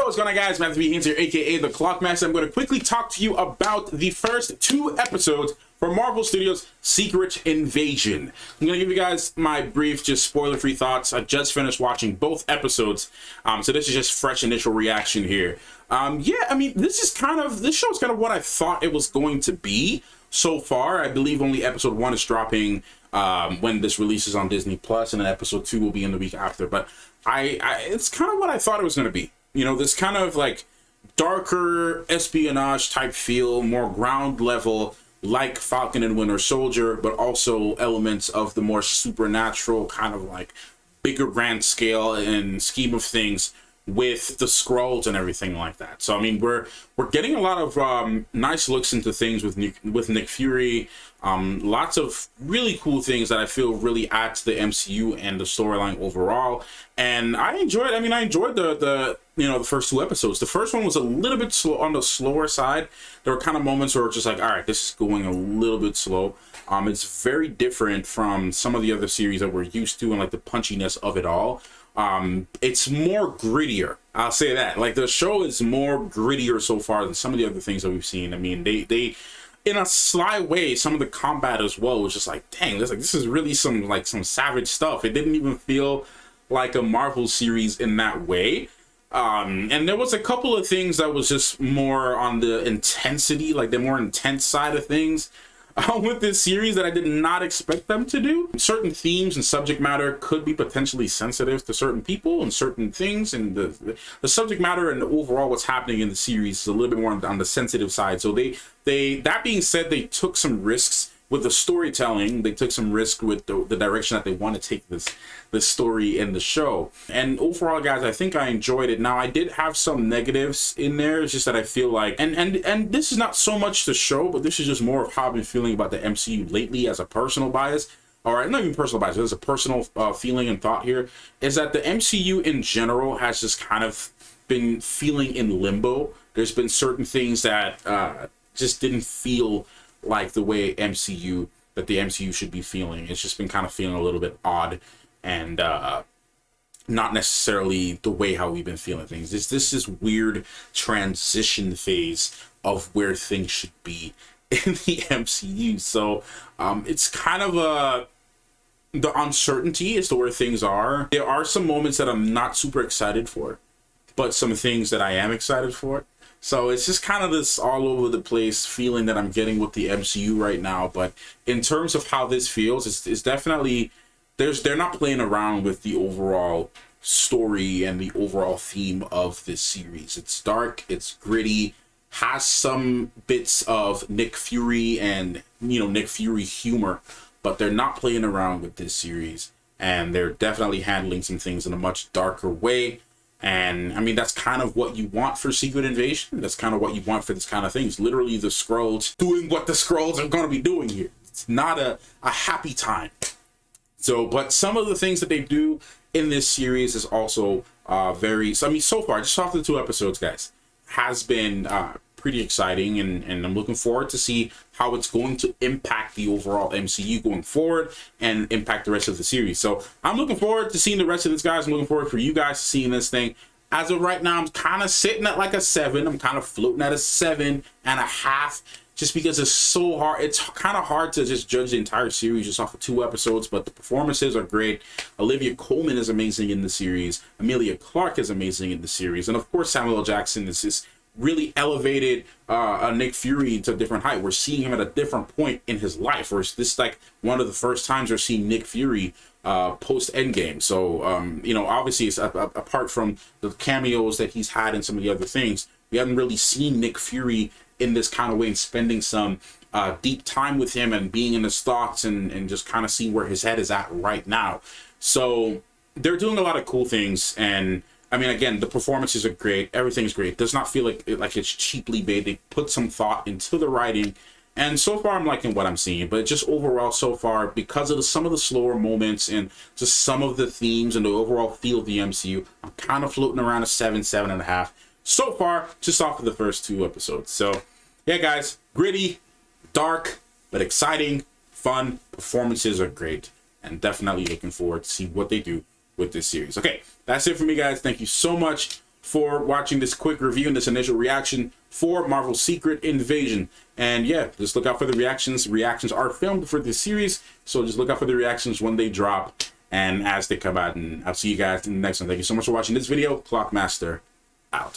what's going on, guys? Matthew B. Haynes here, aka the Clockmaster. I'm going to quickly talk to you about the first 2 episodes for Marvel Studios' Secret Invasion. I'm going to give you guys my brief, just spoiler-free thoughts. I just finished watching both episodes, so this is just fresh initial reaction here. Yeah, I mean, this show is kind of what I thought it was going to be so far. I believe only episode 1 is dropping when this releases on Disney Plus, and then episode 2 will be in the week after. But it's kind of what I thought it was going to be. You know, this kind of like darker espionage type feel, more ground level, like Falcon and Winter Soldier, but also elements of the more supernatural kind of like bigger grand scale and scheme of things with the Skrulls and everything like that. So I mean, we're getting a lot of nice looks into things with Nick Fury. Lots of really cool things that I feel really add to the MCU and the storyline overall. And I enjoyed the first 2 episodes. The first one was a little bit slow, on the slower side. There were kind of moments where it's just like, all right, this is going a little bit slow. It's very different from some of the other series that we're used to and like the punchiness of it all. It's more grittier. I'll say that. Like, the show is more grittier so far than some of the other things that we've seen. I mean, they in a sly way, some of the combat as well was just like, dang, this is really some savage stuff. It didn't even feel like a Marvel series in that way. And there was a couple of things that was just more on the intensity, like the more intense side of things with this series that I did not expect them to do. Certain themes and subject matter could be potentially sensitive to certain people and certain things, and the subject matter and overall what's happening in the series is a little bit more on the sensitive side. So that being said, they took some risks with the storytelling. They took some risk with the direction that they want to take this story in the show. And overall, guys, I think I enjoyed it. Now, I did have some negatives in there. It's just that I feel like, and this is not so much the show, but this is just more of how I've been feeling about the MCU lately as a personal bias. All right, not even personal bias, there's a personal feeling and thought here, is that the MCU in general has just kind of been feeling in limbo. There's been certain things that just didn't feel like the way the MCU should be feeling. It's just been kind of feeling a little bit odd and not necessarily the way how we've been feeling things. This is weird transition phase of where things should be in the MCU. So it's kind of the uncertainty as to where things are. There are some moments that I'm not super excited for, but some things that I am excited for. So it's just kind of this all over the place feeling that I'm getting with the MCU right now. But in terms of how this feels, it's definitely, they're not playing around with the overall story and the overall theme of this series. It's dark, it's gritty, has some bits of Nick Fury and, Nick Fury humor, but they're not playing around with this series. And they're definitely handling some things in a much darker way. And I mean, that's kind of what you want for Secret Invasion. That's kind of what you want for this kind of thing. It's literally the Skrulls doing what the Skrulls are going to be doing here. It's not a happy time. So, but some of the things that they do in this series is also so far, just off the 2 episodes, guys, has been pretty exciting, and I'm looking forward to see how it's going to impact the overall MCU going forward and impact the rest of the series. So I'm looking forward to seeing the rest of this, guys. I'm looking forward for you guys seeing this thing. As of right now, I'm kind of sitting at like a 7. I'm kind of floating at a 7.5, just because it's so hard. It's kind of hard to just judge the entire series just off of 2 episodes, but the performances are great. Olivia Colman is amazing in the series. Emilia Clarke is amazing in the series. And of course, Samuel L. Jackson is just really elevated Nick Fury to a different height. We're seeing him at a different point in his life. Where this is like one of the first times we're seeing Nick Fury post Endgame. So obviously, it's apart from the cameos that he's had in some of the other things, we haven't really seen Nick Fury in this kind of way and spending some deep time with him and being in his thoughts and just kind of seeing where his head is at right now. So they're doing a lot of cool things. And I mean, again, the performances are great. Everything's great. It does not feel like it's cheaply made. They put some thought into the writing. And so far, I'm liking what I'm seeing. But just overall, so far, because of some of the slower moments and just some of the themes and the overall feel of the MCU, I'm kind of floating around a 7.5. So far, just off of the first 2 episodes. So, yeah, guys, gritty, dark, but exciting, fun. Performances are great. And definitely looking forward to see what they do with this series. Okay, that's it for me, guys. Thank you so much for watching this quick review and this initial reaction for Marvel Secret Invasion. And yeah, just look out for the reactions. Reactions are filmed for this series, so just look out for the reactions when they drop and as they come out. And I'll see you guys in the next one. Thank you so much for watching this video. Clockmaster out.